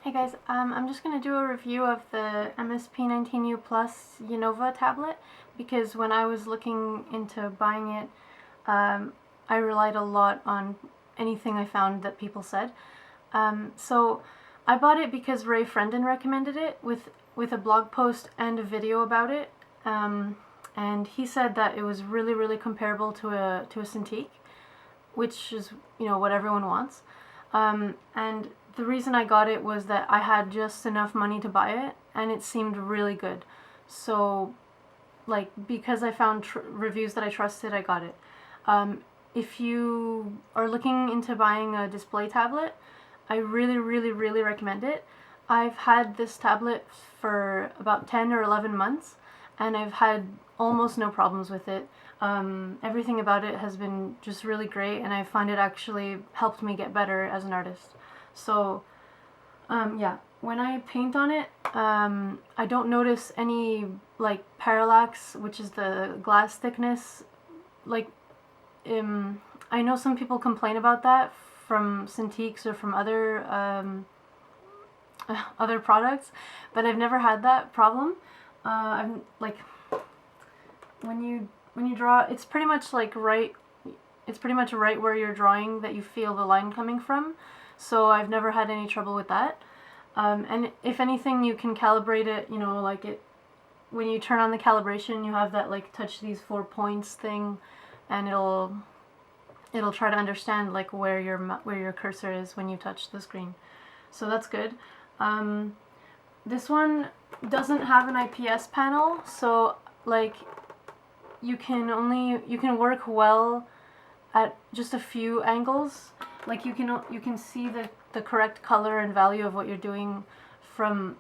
Hey guys, I'm just going to do a review of the MSP19U Yiynova tablet because when I was looking into buying it, I relied a lot on anything I found that people said. So I bought it because Ray Frendon recommended it with a blog post and a video about it, and he said that it was really comparable to a Cintiq, which is, you know, what everyone wants. And the reason I got it was that I had just enough money to buy it, and it seemed really good. So, like, because I found reviews that I trusted, I got it. If you are looking into buying a display tablet, I really recommend it. I've had this tablet for about 10 or 11 months, and I've had almost no problems with it. Everything about it has been just really great, and I find it actually helped me get better as an artist. So, yeah, when I paint on it, I don't notice any, like, parallax, which is the glass thickness. Like, I know some people complain about that from Cintiqs or from other products, but I've never had that problem. I'm like, when you draw, it's pretty much like right where you're drawing that you feel the line coming from. So I've never had any trouble with that. And if anything, you can calibrate it, you know, like when you turn on the calibration, you have that, like, touch these 4 points thing, and it'll try to understand, like, where your cursor is when you touch the screen. So that's good. This one doesn't have an IPS panel, so, like, you can work well at just a few angles. Like, you can see the correct color and value of what you're doing from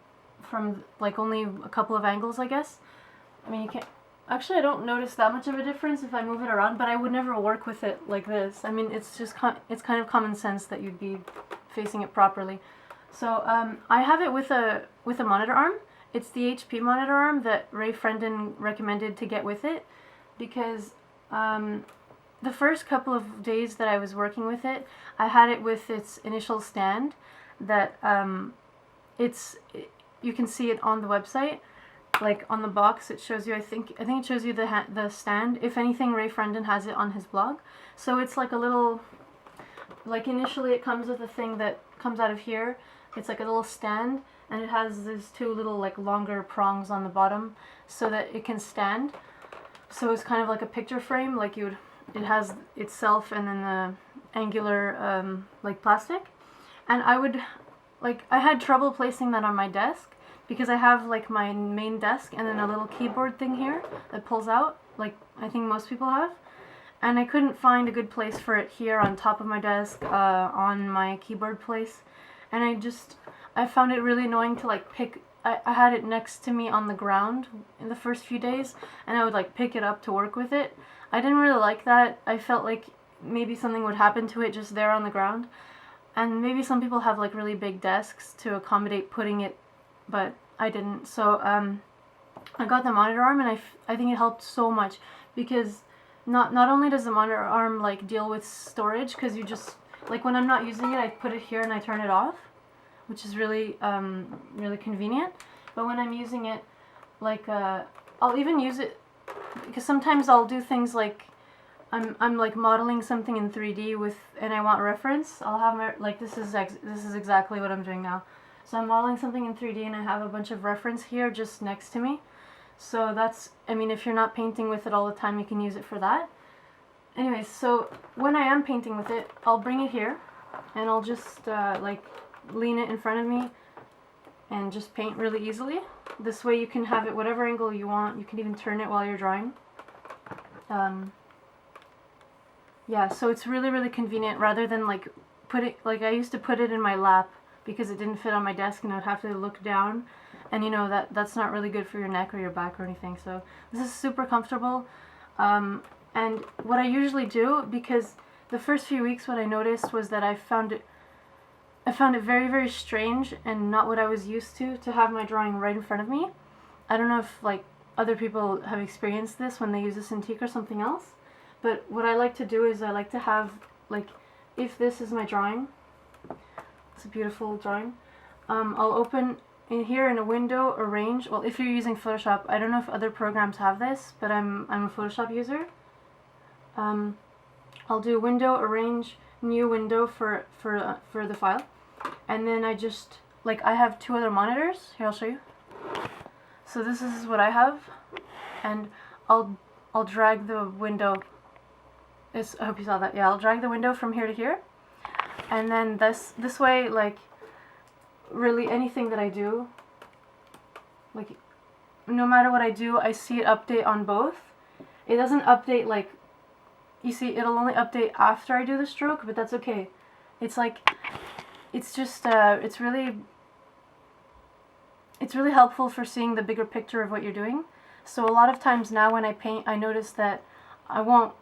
like only a couple of angles, I guess. I mean, you can't actually, I don't notice that much of a difference if I move it around, but I would never work with it like this. I mean, it's just it's kind of common sense that you'd be facing it properly. So I have it with a monitor arm. It's the HP monitor arm that Ray Frendon recommended to get with it, because the first couple of days that I was working with it, I had it with its initial stand that you can see it on the website. Like, on the box it shows you, I think it shows you the stand. If anything, Ray Frendon has it on his blog. So it's like a little, like, initially it comes with a thing that comes out of here. It's like a little stand, and it has these two little, like, longer prongs on the bottom so that it can stand. So it's kind of like a picture frame, like it has itself and then the angular, like, plastic. And I had trouble placing that on my desk, because I have, like, my main desk and then a little keyboard thing here that pulls out, like I think most people have. And I couldn't find a good place for it here on top of my desk, on my keyboard place. And I found it really annoying to, like, I had it next to me on the ground in the first few days, and I would, like, pick it up to work with it. I didn't really like that. I felt like maybe something would happen to it just there on the ground. And maybe some people have, like, really big desks to accommodate putting it, but I didn't. So I got the monitor arm, and I think it helped so much, because not only does the monitor arm, like, deal with storage, because you just, like, when I'm not using it, I put it here and I turn it off, which is really convenient. But when I'm using it, like, I'll even use it because sometimes I'll do things like I'm like modeling something in 3D and I want reference. I'll have like, this is exactly what I'm doing now. So I'm modeling something in 3D and I have a bunch of reference here just next to me. So that's, I mean, if you're not painting with it all the time, you can use it for that. Anyways, so when I am painting with it, I'll bring it here and I'll just like, lean it in front of me and just paint really easily. This way you can have it whatever angle you want. You can even turn it while you're drawing. Yeah, so it's really convenient, rather than, like, I used to put it in my lap because it didn't fit on my desk and I'd have to look down, and, you know, that's not really good for your neck or your back or anything. So this is super comfortable. And what I usually do, because the first few weeks what I noticed was that I found it very strange and not what I was used to have my drawing right in front of me. I don't know if, like, other people have experienced this when they use a Cintiq or something else, but what I like to do is I like to have, like, if this is my drawing, it's a beautiful drawing, I'll open in here in a window, arrange. Well, if you're using Photoshop, I don't know if other programs have this, but I'm a Photoshop user. I'll do window, arrange, new window for the file, and then I just, like, I have two other monitors. Here, I'll show you. So this is what I have, and I'll drag the window. I hope you saw that. Yeah, I'll drag the window from here to here, and then this way, like, really anything that I do, like, no matter what I do, I see it update on both. It doesn't update, like, you see, it'll only update after I do the stroke, but that's okay. It's like, it's just, it's really helpful for seeing the bigger picture of what you're doing. So a lot of times now when I paint, I notice that I won't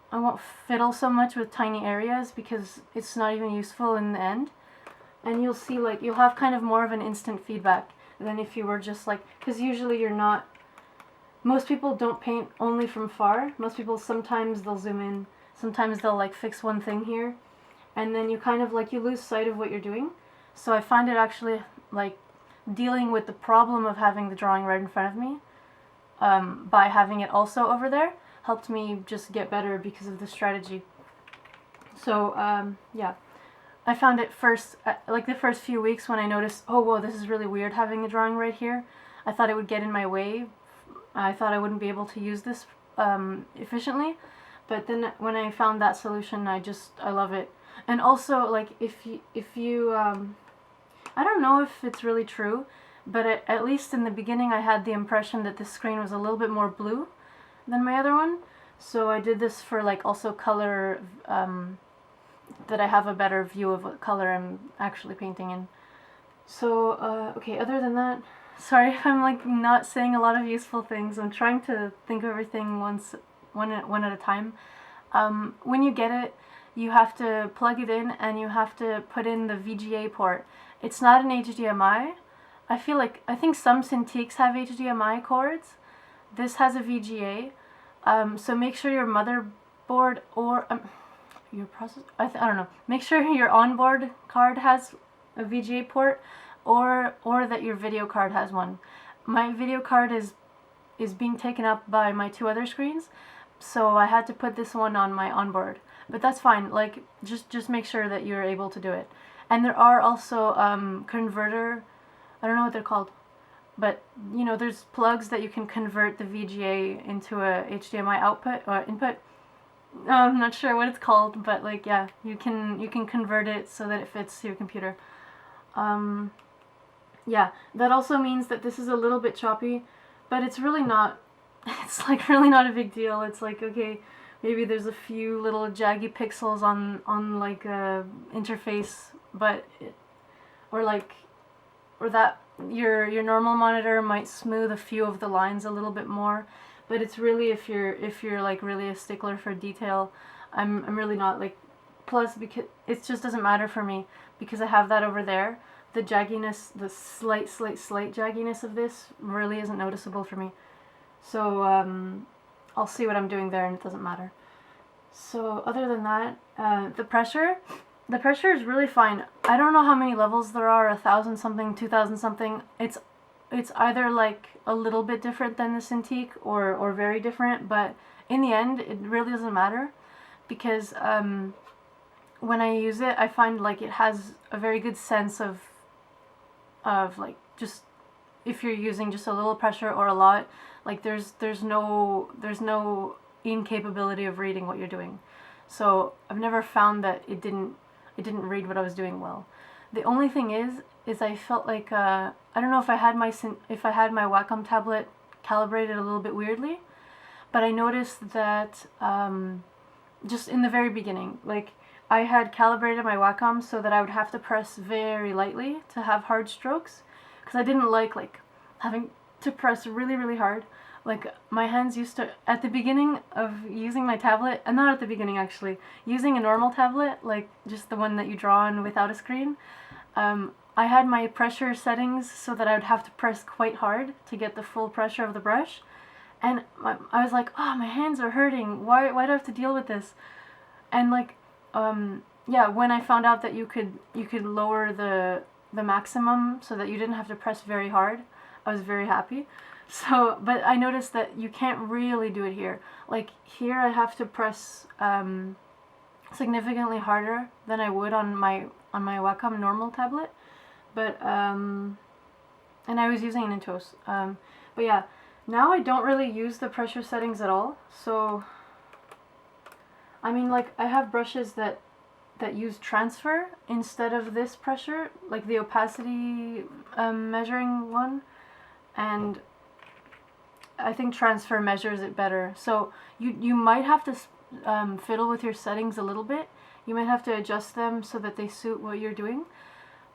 fiddle so much with tiny areas because it's not even useful in the end. And you'll see, like, you'll have kind of more of an instant feedback than if you were just like, because usually you're not, most people don't paint only from far. Most people, sometimes they'll zoom in, sometimes they'll, like, fix one thing here, and then you kind of, like, you lose sight of what you're doing. So I find it actually, like, dealing with the problem of having the drawing right in front of me, by having it also over there, helped me just get better because of the strategy. So, yeah. I found it first, like the first few weeks when I noticed, oh whoa, this is really weird having a drawing right here. I thought it would get in my way. I thought I wouldn't be able to use this efficiently. But then when I found that solution, I love it. And also, like, if you I don't know if it's really true, but at least in the beginning I had the impression that this screen was a little bit more blue than my other one. So I did this for, like, also color, that I have a better view of what color I'm actually painting in. So, okay, other than that, sorry if I'm, like, not saying a lot of useful things. I'm trying to think of everything one at a time. When you get it, you have to plug it in and you have to put in the VGA port. It's not an HDMI. I think some Cintiqs have HDMI cords. This has a VGA. So make sure your motherboard or your process, I don't know. Make sure your onboard card has a VGA port, or that your video card has one. My video card is being taken up by my two other screens, so I had to put this one on my onboard. But that's fine. Like, just make sure that you're able to do it. And there are also converter, I don't know what they're called, but you know, there's plugs that you can convert the VGA into a HDMI output or input. I'm not sure what it's called, but, like, yeah, you can convert it so that it fits your computer. Yeah, that also means that this is a little bit choppy, but it's really not, it's, like, really not a big deal. It's like, okay, maybe there's a few little jaggy pixels on like a interface, but or that your normal monitor might smooth a few of the lines a little bit more. But it's really, if you're like really a stickler for detail, I'm really not, like, plus because it just doesn't matter for me because I have that over there. The jagginess, the slight jagginess of this really isn't noticeable for me. So I'll see what I'm doing there and it doesn't matter. So other than that, the pressure is really fine. I don't know how many levels there are, 1,000 something, 2,000 something. It's either, like, a little bit different than the Cintiq or very different, but in the end it really doesn't matter because when I use it, I find, like, it has a very good sense of like, just if you're using just a little pressure or a lot, like, there's no incapability of reading what you're doing. So I've never found that it didn't read what I was doing well. The only thing is I felt like I don't know if I had my Wacom tablet calibrated a little bit weirdly, but I noticed that just in the very beginning, like, I had calibrated my Wacom so that I would have to press very lightly to have hard strokes, because I didn't like having to press really hard. Like, my hands used to, at the beginning of using my tablet, and not at the beginning actually, using a normal tablet, like just the one that you draw on without a screen, I had my pressure settings so that I would have to press quite hard to get the full pressure of the brush. And I was like, oh, my hands are hurting. Why do I have to deal with this? And, like, yeah, when I found out that you could lower the the maximum so that you didn't have to press very hard, I was very happy. So, but I noticed that you can't really do it here. Like here I have to press significantly harder than I would on my Wacom normal tablet. But and I was using an Intuos. But yeah, now I don't really use the pressure settings at all. So I mean, like, I have brushes that use transfer instead of this pressure, like the opacity measuring one, and I think transfer measures it better. So you might have to fiddle with your settings a little bit. You might have to adjust them so that they suit what you're doing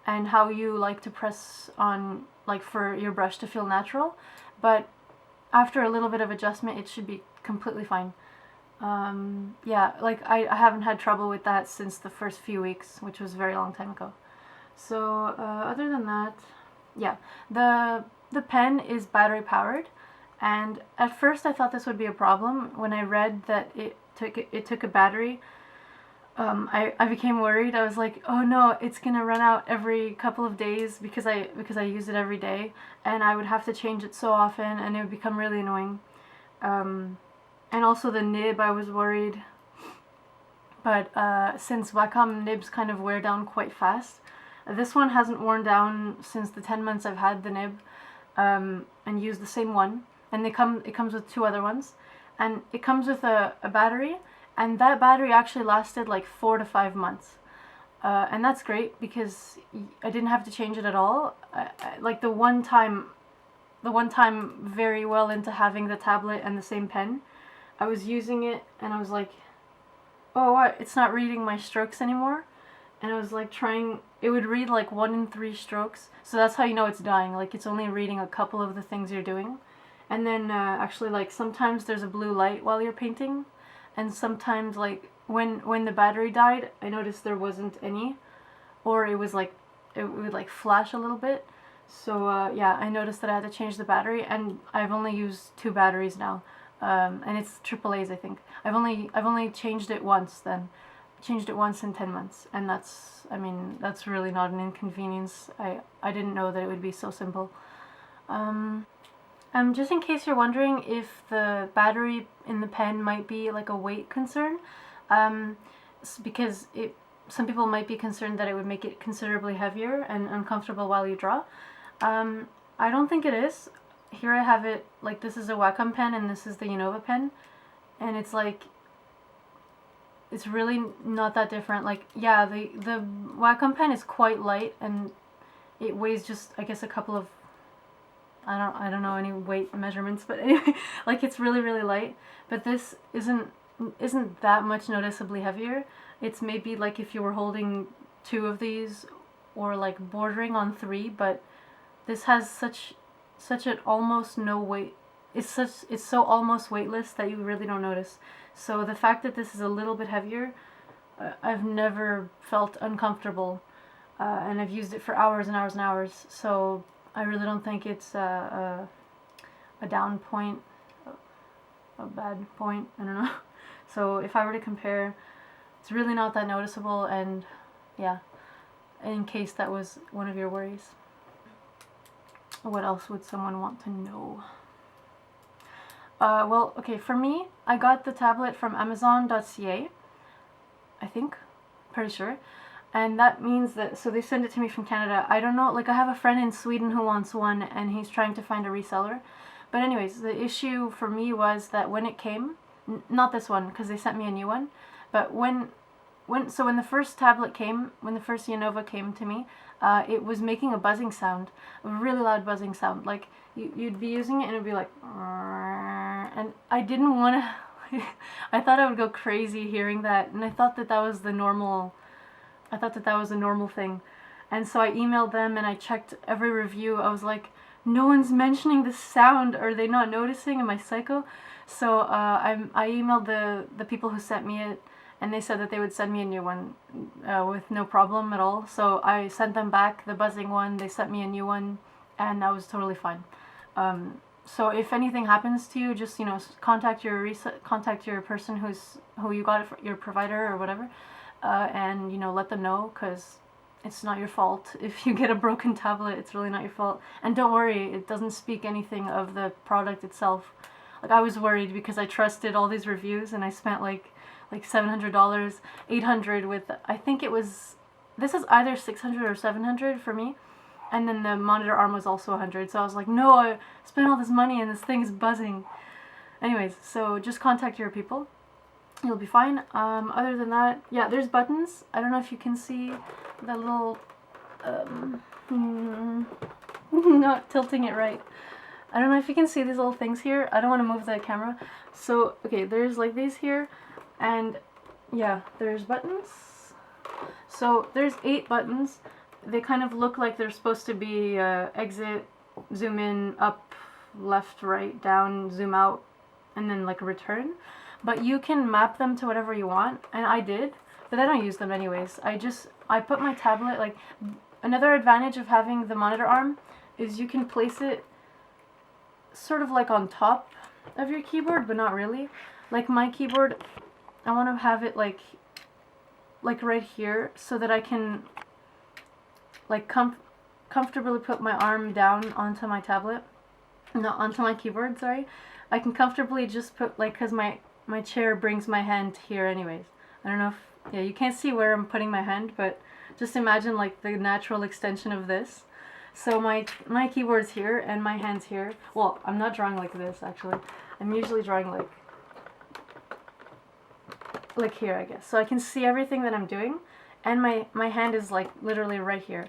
and how you like to press on, like, for your brush to feel natural. But after a little bit of adjustment, it should be completely fine. Yeah, like I haven't had trouble with that since the first few weeks, which was a very long time ago. So other than that, yeah, the pen is battery powered, and at first I thought this would be a problem. When I read that it took a battery, I became worried. I was like, oh no, it's gonna run out every couple of days because I use it every day, and I would have to change it so often, and it would become really annoying. And also the nib, I was worried. But since Wacom nibs kind of wear down quite fast, this one hasn't worn down since the 10 months I've had the nib, and used the same one. And it comes with two other ones, and it comes with a battery, and that battery actually lasted like 4 to 5 months, and that's great because I didn't have to change it at all. Like the one time very well into having the tablet and the same pen, I was using it and I was like, oh what, it's not reading my strokes anymore. And I was like it would read like 1 in 3 strokes, so that's how you know it's dying. Like it's only reading a couple of the things you're doing. And then actually, like, sometimes there's a blue light while you're painting, and sometimes, like, when the battery died, I noticed there wasn't any, or it was like, it would like flash a little bit. So yeah, I noticed that I had to change the battery, and I've only used 2 batteries now, and it's AAA's, I think. I've only changed it once then. Changed it once in 10 months, and that's, I mean, that's really not an inconvenience. I didn't know that it would be so simple. Just in case you're wondering if the battery in the pen might be like a weight concern, because some people might be concerned that it would make it considerably heavier and uncomfortable while you draw. I don't think it is. Here I have it, like, this is a Wacom pen and this is the Yiynova pen, and it's like, it's really not that different. Like, yeah, the Wacom pen is quite light and it weighs just, I guess, a couple of, I don't know any weight measurements, but anyway, like, it's really, really light. But this isn't that much noticeably heavier. It's maybe like if you were holding 2 of these, or like bordering on 3, but this has such an almost no weight. It's so almost weightless that you really don't notice. So the fact that this is a little bit heavier, I've never felt uncomfortable, and I've used it for hours and hours and hours. So I really don't think it's a down point, a bad point, I don't know. So if I were to compare, it's really not that noticeable, and yeah, in case that was one of your worries. What else would someone want to know? Well, okay, for me, I got the tablet from Amazon.ca, I think, pretty sure. And that means that, so they send it to me from Canada. I don't know, like, I have a friend in Sweden who wants one, and he's trying to find a reseller. But anyways, the issue for me was that when it came, not this one, because they sent me a new one, but when the first tablet came, when the first Yiynova came to me, it was making a buzzing sound, a really loud buzzing sound. Like, you'd be using it and it'd be like, and I didn't want to, I thought I would go crazy hearing that, and I thought that was the normal, I thought that was a normal thing. And so I emailed them and I checked every review. I was like, no one's mentioning this sound. Are they not noticing? Am I psycho? So I emailed the people who sent me it, and they said that they would send me a new one with no problem at all. So I sent them back the buzzing one, they sent me a new one, and that was totally fine. So if anything happens to you, just, you know, contact your person who you got it for, your provider or whatever, and, you know, let them know, because it's not your fault. If you get a broken tablet, it's really not your fault. And don't worry, it doesn't speak anything of the product itself. Like, I was worried because I trusted all these reviews and I spent like $700, $800 with, I think it was, this is either 600 or 700 for me. And then the monitor arm was also 100. So I was like, no, I spent all this money and this thing's buzzing. Anyways, so just contact your people. You'll be fine. Other than that, yeah, there's buttons. I don't know if you can see the little, not tilting it right. I don't know if you can see these little things here. I don't want to move the camera. So, okay, there's like these here, and yeah, there's buttons. So there's 8 buttons. They kind of look like they're supposed to be exit, zoom in, up, left, right, down, zoom out, and then like a return. But you can map them to whatever you want, and I did, but I don't use them anyways. I put my tablet, like, another advantage of having the monitor arm is you can place it sort of like on top of your keyboard, but not really. Like my keyboard, I want to have it like right here so that I can like comfortably put my arm down onto my tablet, not onto my keyboard, sorry. I can comfortably just put, like, because my chair brings my hand here anyways. I don't know if, yeah, you can't see where I'm putting my hand, but just imagine like the natural extension of this. So my keyboard's here and my hand's here. Well, I'm not drawing like this actually. I'm usually drawing like here, I guess. So I can see everything that I'm doing, and my hand is like literally right here.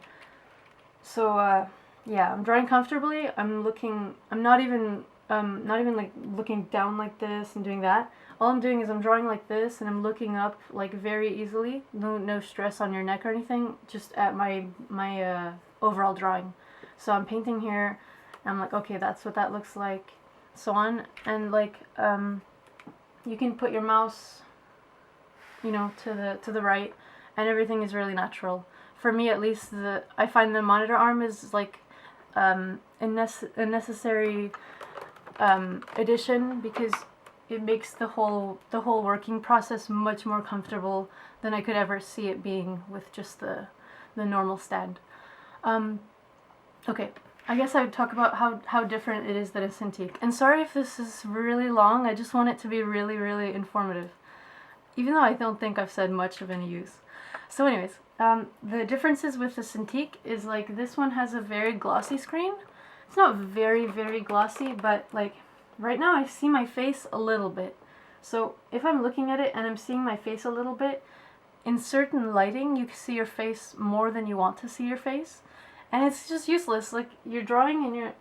So yeah, I'm drawing comfortably. I'm not even like looking down like this and doing that. All I'm doing is I'm drawing like this and I'm looking up like very easily. No stress on your neck or anything, just at my overall drawing. So I'm painting here and I'm like, okay, that's what that looks like, so on. And like you can put your mouse, you know, to the right, and everything is really natural. For me at least, I find the monitor arm is like a necessary addition, because it makes the whole working process much more comfortable than I could ever see it being with just the normal stand. Okay, I guess I would talk about how different it is than a Cintiq. And sorry if this is really long, I just want it to be really, really informative, even though I don't think I've said much of any use. So anyways, the differences with the Cintiq is like this one has a very glossy screen. It's not very, very glossy, but like right now I see my face a little bit. So if I'm looking at it and I'm seeing my face a little bit, in certain lighting you can see your face more than you want to see your face. And it's just useless. Like, you're drawing and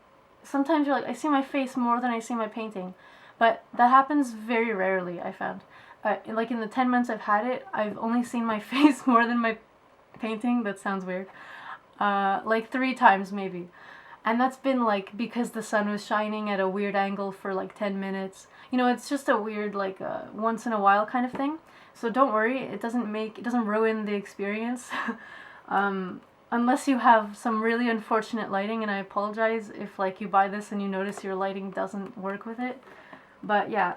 sometimes you're like, I see my face more than I see my painting. But that happens very rarely, I found. Like in the 10 months I've had it, I've only seen my face more than my painting. That sounds weird. Like 3 times maybe. And that's been like because the sun was shining at a weird angle for like 10 minutes. You know, it's just a weird, like, once in a while kind of thing. So don't worry, it doesn't ruin the experience. Unless you have some really unfortunate lighting, and I apologize if like you buy this and you notice your lighting doesn't work with it. But yeah,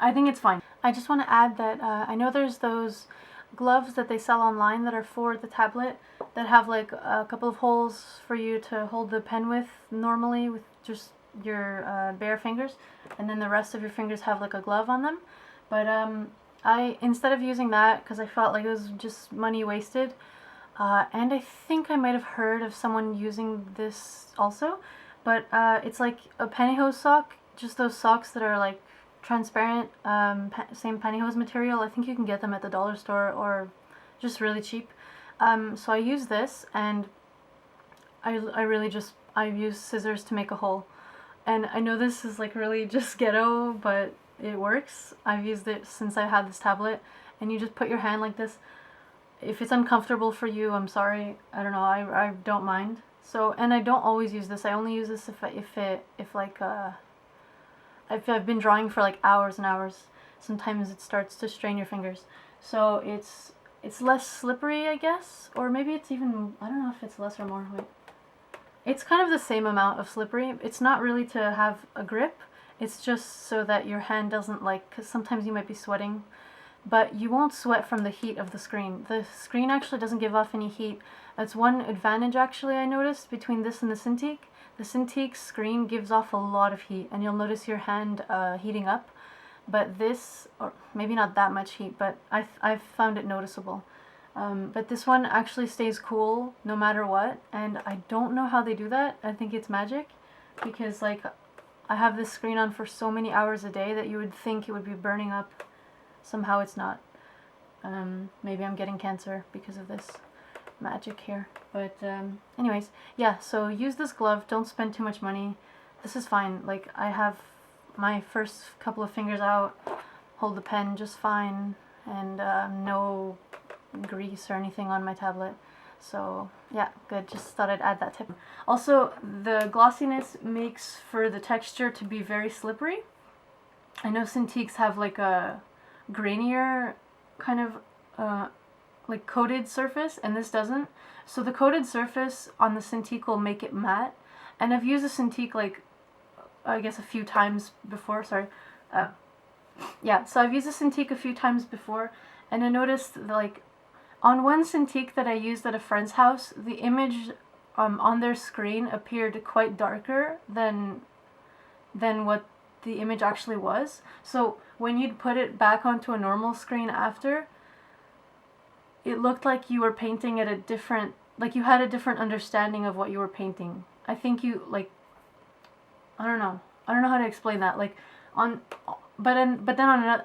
I think it's fine. I just want to add that I know there's those gloves that they sell online that are for the tablet that have like a couple of holes for you to hold the pen with normally with just your bare fingers, and then the rest of your fingers have like a glove on them. But I, instead of using that, because I felt like it was just money wasted, and I think I might have heard of someone using this also, but it's like a pantyhose sock, just those socks that are like transparent, same pantyhose material. I think you can get them at the dollar store or just really cheap. So I use this, and I use scissors to make a hole. And I know this is like really just ghetto, but it works. I've used it since I had this tablet, and you just put your hand like this. If it's uncomfortable for you, I'm sorry. I don't know. I don't mind. So, and I don't always use this. I only use this if I've been drawing for like hours and hours. Sometimes it starts to strain your fingers. So it's less slippery, I guess, or maybe it's even, I don't know if it's less or more. Wait. It's kind of the same amount of slippery. It's not really to have a grip. It's just so that your hand doesn't, like, because sometimes you might be sweating but you won't sweat from the heat of the screen. The screen actually doesn't give off any heat. That's one advantage actually I noticed between this and the Cintiq. The Cintiq screen gives off a lot of heat, and you'll notice your hand heating up. But this, or maybe not that much heat, but I've found it noticeable. But this one actually stays cool no matter what, and I don't know how they do that. I think it's magic, because like I have this screen on for so many hours a day that you would think it would be burning up. Somehow it's not. Maybe I'm getting cancer because of this magic here. But anyways, yeah, so use this glove. Don't spend too much money. This is fine. Like, I have my first couple of fingers out, hold the pen just fine, and no grease or anything on my tablet. So yeah, good. Just thought I'd add that tip. Also, the glossiness makes for the texture to be very slippery. I know Cintiqs have like a grainier kind of like coated surface, and this doesn't. So the coated surface on the Cintiq will make it matte, and I've used a Cintiq like I guess a few times before. Sorry. Yeah, so I've used a Cintiq a few times before, and I noticed that, like, on one Cintiq that I used at a friend's house, the image on their screen appeared quite darker than what the image actually was. So when you'd put it back onto a normal screen after, it looked like you were painting at a different, like you had a different understanding of what you were painting. I think you, like, I don't know how to explain that. Like, but then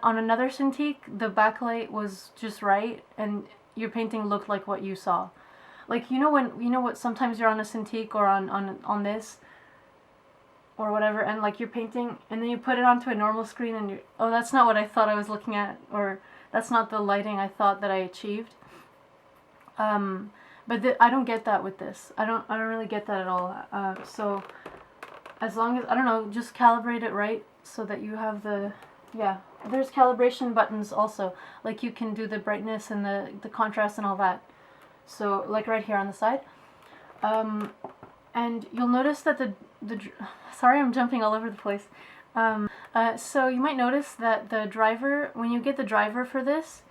on another Cintiq, the backlight was just right, and your painting looked like what you saw. Like, you know what sometimes you're on a Cintiq or on this or whatever, and like you're painting, and then you put it onto a normal screen, and oh, that's not what I thought I was looking at, or that's not the lighting I thought that I achieved. But I don't get that with this. I don't really get that at all. So as long as, I don't know, just calibrate it right so that you have the, yeah, there's calibration buttons also. Like, you can do the brightness and the contrast and all that. So like right here on the side. And you'll notice that sorry, I'm jumping all over the place. So you might notice that the driver, when you get the driver for this,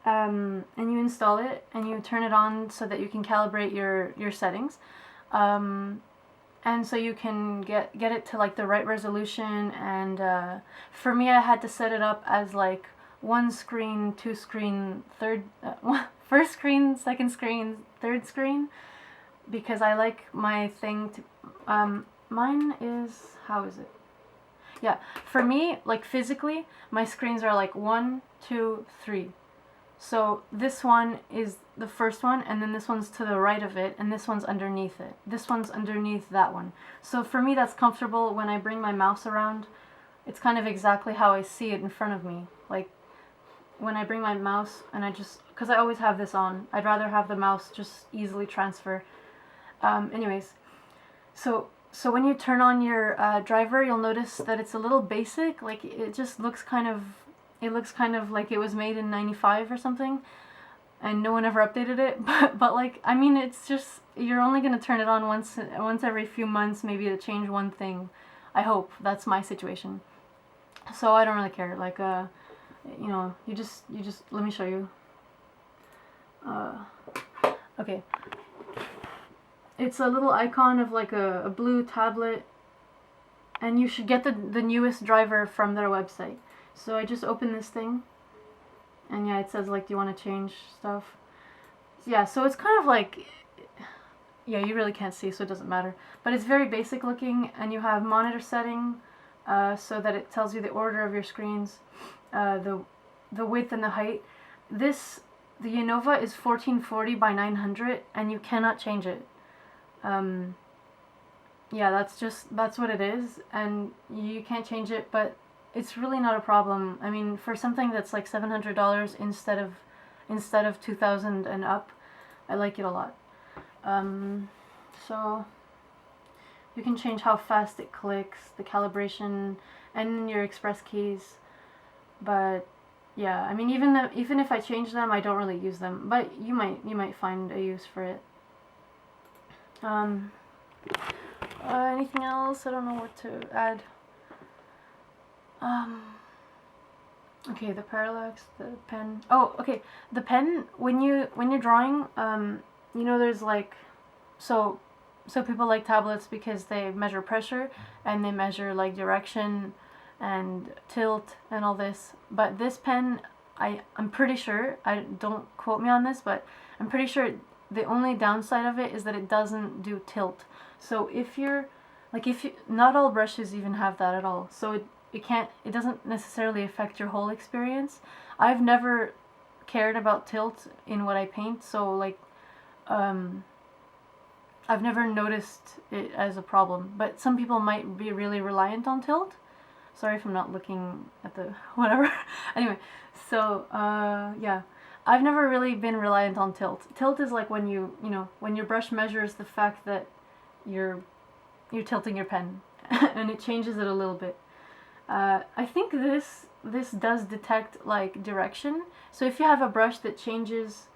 and you install it and you turn it on so that you can calibrate your settings, and so you can get it to like the right resolution. And for me, I had to set it up as like one screen, two screen, first screen, second screen, third screen, because I like my thing to, mine is, how is it? Yeah, for me, like physically, my screens are like 1, 2, 3. So this one is the first one, and then this one's to the right of it, and this one's underneath it. This one's underneath that one. So for me, that's comfortable. When I bring my mouse around, it's kind of exactly how I see it in front of me. Like, when I bring my mouse, and I just, because I always have this on, I'd rather have the mouse just easily transfer. Anyways, so when you turn on your driver, you'll notice that it's a little basic. Like, it just looks kind of, like it was made in '95 or something, and no one ever updated it. But like, I mean, it's just, you're only gonna turn it on once every few months, maybe, to change one thing. I hope. That's my situation. So I don't really care. Like, you know, you just let me show you. Okay. It's a little icon of like a blue tablet, and you should get the newest driver from their website. So I just open this thing, and yeah, it says like, do you want to change stuff? Yeah, so it's kind of like, yeah, you really can't see, so it doesn't matter. But it's very basic looking, and you have monitor setting, so that it tells you the order of your screens, the width and the height. The Yiynova is 1440 by 900, and you cannot change it. Yeah, that's what it is, and you can't change it, but it's really not a problem. I mean, for something that's like $700 instead of $2,000 and up, I like it a lot. So you can change how fast it clicks, the calibration, and your express keys. But yeah, I mean, even if I change them, I don't really use them. But you might find a use for it. Anything else? I don't know what to add. Okay, the parallax, the pen. Oh, okay. The pen, when you're drawing, you know, there's like, so people like tablets because they measure pressure and they measure like direction and tilt and all this. But this pen, I'm pretty sure, I don't quote me on this, but I'm pretty sure the only downside of it is that it doesn't do tilt. So if you're like, not all brushes even have that at all. So it doesn't necessarily affect your whole experience. I've never cared about tilt in what I paint, so like I've never noticed it as a problem, but some people might be really reliant on tilt. Sorry if I'm not looking at the whatever. Anyway, so yeah, I've never really been reliant on tilt. Tilt is like when you know, when your brush measures the fact that you're tilting your pen and it changes it a little bit. I think this does detect like direction. So if you have a brush that changes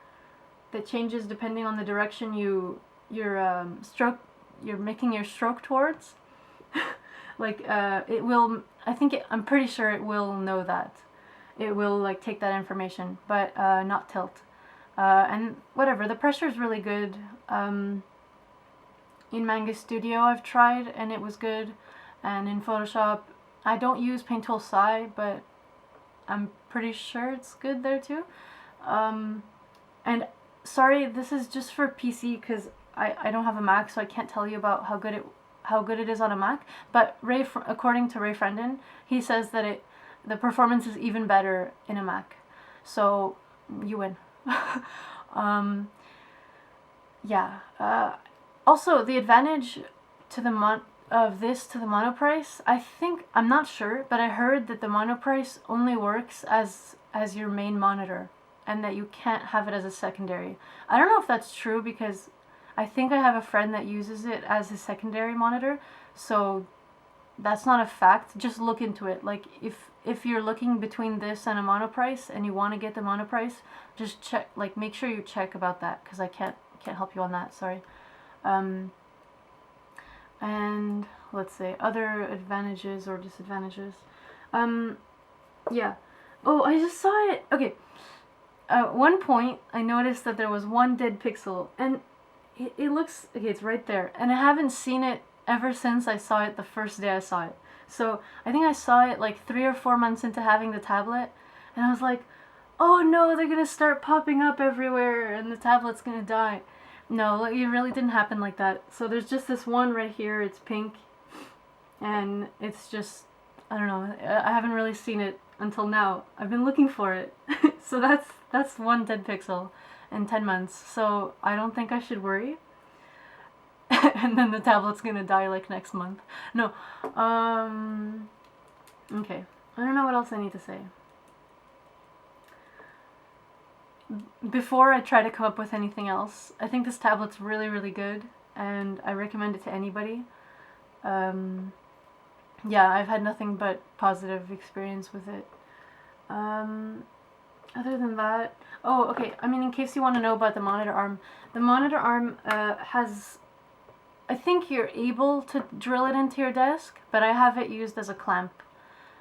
depending on the direction you're making your stroke towards, like it will. I'm pretty sure it will know that. It will like take that information, but not tilt. And whatever, the pressure is really good. In Manga Studio I've tried and it was good, and in Photoshop I don't use Paint Tool Psi, but I'm pretty sure it's good there too. And sorry, this is just for PC because I don't have a Mac, so I can't tell you about how good it is on a Mac. But according to Ray Frendon, he says that the performance is even better in a Mac. So you win. Yeah. Also, the advantage to the monoprice, I'm not sure, but I heard that the monoprice only works as your main monitor, and that you can't have it as a secondary. I don't know if that's true because I think I have a friend that uses it as a secondary monitor, so that's not a fact. Just look into it. Like if you're looking between this and a monoprice and you want to get the monoprice, just check, like make sure you check about that, because I can't help you on that. Sorry. And let's say other advantages or disadvantages. Yeah. Oh, I just saw it. Okay. At one point, I noticed that there was one dead pixel, and it looks, okay, it's right there, and I haven't seen it ever since I saw it the first day I saw it. So I think I saw it like 3 or 4 months into having the tablet, and I was like, oh no, they're gonna start popping up everywhere, and the tablet's gonna die. No, it really didn't happen like that. So there's just this one right here, it's pink, and it's just, I don't know, I haven't really seen it until now. I've been looking for it. So that's one dead pixel in 10 months, so I don't think I should worry. And then the tablet's gonna die like next month. No, okay, I don't know what else I need to say. Before I try to come up with anything else, I think this tablet's really, really good, and I recommend it to anybody. Yeah, I've had nothing but positive experience with it. Other than that, oh, okay, I mean, in case you want to know about the monitor arm has, I think you're able to drill it into your desk, but I have it used as a clamp.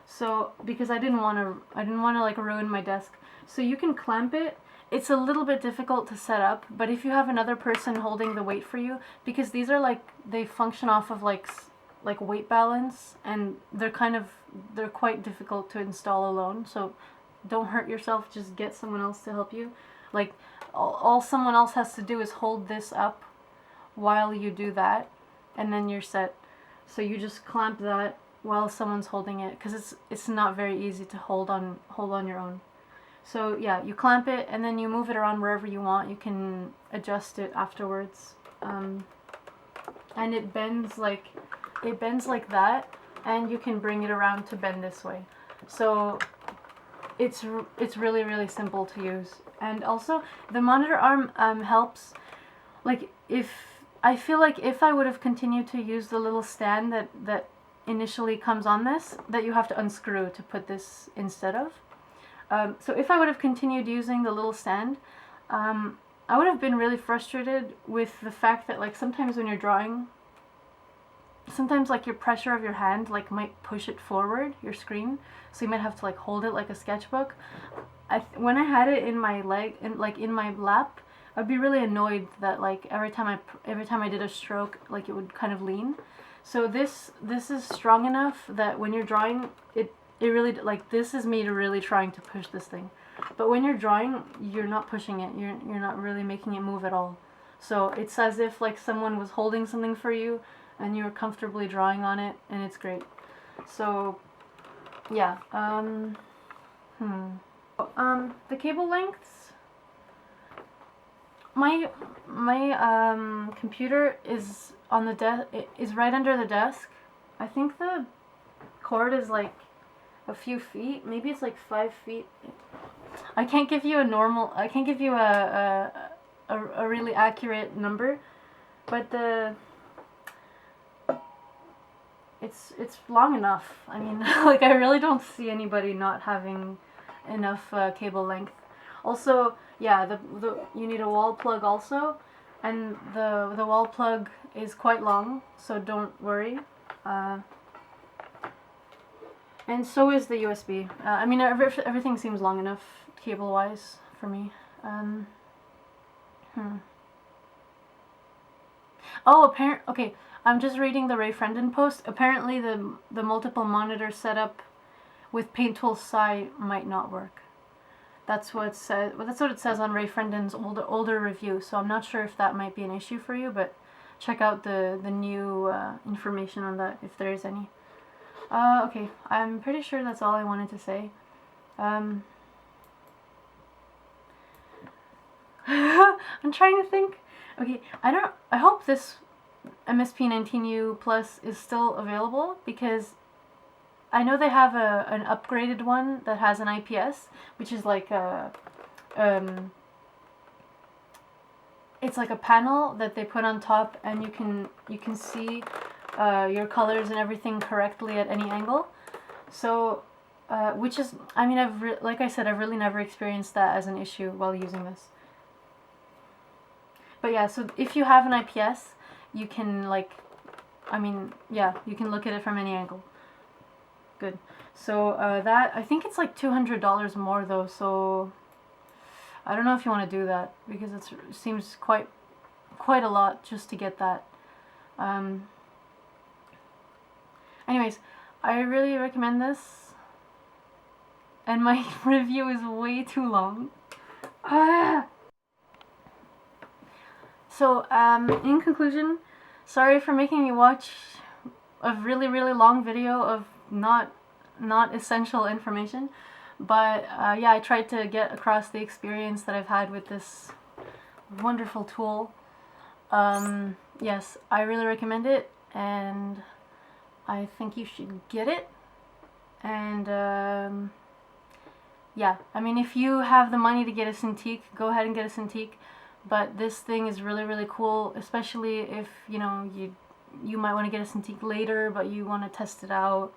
So, because I didn't want to like ruin my desk. So you can clamp it. It's a little bit difficult to set up, but if you have another person holding the weight for you, because these are like, they function off of like weight balance, and they're quite difficult to install alone, so don't hurt yourself, just get someone else to help you. Like, all someone else has to do is hold this up while you do that, and then you're set. So you just clamp that while someone's holding it, because it's not very easy to hold on your own. So yeah, you clamp it and then you move it around wherever you want. You can adjust it afterwards, and it bends like that, and you can bring it around to bend this way. So it's really, really simple to use. And also the monitor arm helps. Like, I feel like if I would have continued to use the little stand that initially comes on this, that you have to unscrew to put this instead of. So if I would have continued using the little stand, I would have been really frustrated with the fact that, like, sometimes when you're drawing, sometimes like your pressure of your hand like might push it forward, your screen, so you might have to like hold it like a sketchbook. When I had it in my leg, in my lap, I'd be really annoyed that like every time I did a stroke, like it would kind of lean. So this is strong enough that when you're drawing, it really, like, this is me really trying to push this thing. But when you're drawing, you're not pushing it. You're not really making it move at all. So it's as if like someone was holding something for you and you're comfortably drawing on it, and it's great. So yeah, the cable lengths. My computer is on the desk. Is right under the desk. I think the cord is like a few feet. Maybe it's like 5 feet. I can't give you a really accurate number, but it's long enough. I mean, like, I really don't see anybody not having enough cable length. Also, yeah, you need a wall plug also, and the wall plug is quite long, so don't worry. And so is the USB. I mean, everything seems long enough cable-wise for me. Oh, okay. I'm just reading the Ray Frendon post. Apparently, the multiple monitor setup with Paint Tool SAI might not work. That's what it says. Well, that's what it says on Ray Frendon's older review. So I'm not sure if that might be an issue for you, but check out the new information on that if there is any. Okay, I'm pretty sure that's all I wanted to say. I'm trying to think. Okay, I hope this MSP19U Plus is still available, because I know they have an upgraded one that has an IPS, which is like it's like a panel that they put on top, and you can see your colors and everything correctly at any angle. So, which is, I mean, like I said, I've really never experienced that as an issue while using this. But yeah, so if you have an IPS, you can, like, I mean, yeah, you can look at it from any angle. Good. So that, I think it's like $200 more though, so I don't know if you want to do that, because it seems quite a lot just to get that. Anyways, I really recommend this, and my review is way too long. So, in conclusion, sorry for making you watch a really long video of not essential information, but yeah, I tried to get across the experience that I've had with this wonderful tool. Yes, I really recommend it, and I think you should get it. And yeah, I mean, if you have the money to get a Cintiq, go ahead and get a Cintiq. But this thing is really cool, especially if, you know, you might want to get a Cintiq later, but you want to test it out.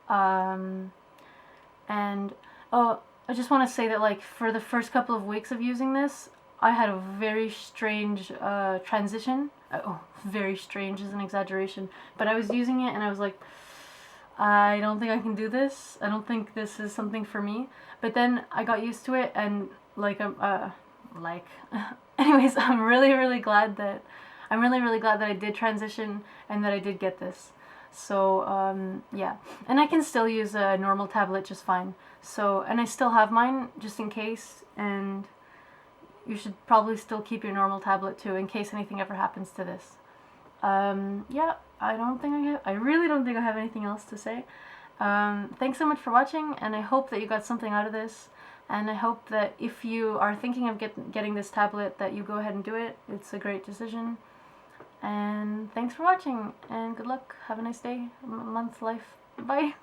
And oh, I just want to say that, like, for the first couple of weeks of using this, I had a very strange transition. Oh, very strange is an exaggeration, but I was using it and I was like, I don't think I can do this. I don't think this is something for me. But then I got used to it, and anyways, I'm really glad that I did transition and that I did get this. So yeah, and I can still use a normal tablet just fine. So, and I still have mine just in case, and you should probably still keep your normal tablet too in case anything ever happens to this. Yeah, I really don't think I have anything else to say. Thanks so much for watching, and I hope that you got something out of this. And I hope that if you are thinking of getting this tablet, that you go ahead and do it. It's a great decision. And thanks for watching, and good luck. Have a nice day, month, life. Bye.